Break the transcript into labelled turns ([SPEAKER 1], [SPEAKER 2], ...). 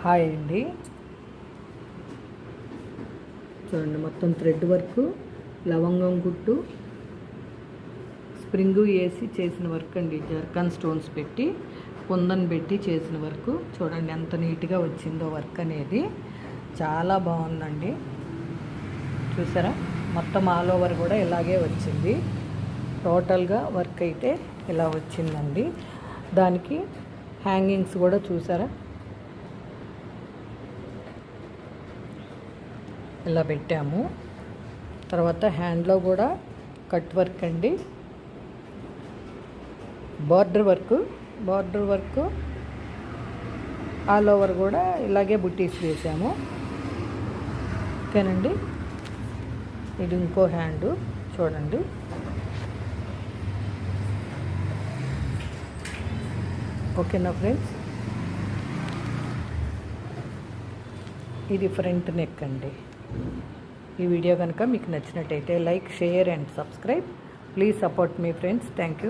[SPEAKER 1] Hi అండి. చూడండి, మొత్తం థ్రెడ్ వర్క్, లవంగం గుట్టు, స్ప్రింగు వేసి చేసిన వర్క్ అండి. జర్కాన్ స్టోన్స్ పెట్టి కుందన్ పెట్టి చేసిన వర్క్. చూడండి ఎంత నీట్గా వచ్చిందో వర్క్ అనేది. చాలా బాగుందండి. చూసారా, మొత్తం ఆల్ ఓవర్ కూడా ఇలాగే వచ్చింది. టోటల్గా వర్క్ అయితే ఇలా వచ్చిందండి. దానికి హ్యాంగింగ్స్ కూడా చూసారా, ఇలా పెట్టాము. తర్వాత హ్యాండ్లో కూడా కట్ వర్క్ అండి, బార్డర్ వర్క్ ఆల్ ఓవర్ కూడా ఇలాగే బుట్టీస్ వేసాము. ఓకేనండి. ఇది ఇంకో హ్యాండు చూడండి. ఓకేనా ఫ్రెండ్స్, ఇది ఫ్రంట్ నెక్ అండి. ఈ వీడియో కనుక మీకు నచ్చినట్టయితే like, share and subscribe. Please support me friends. Thank you.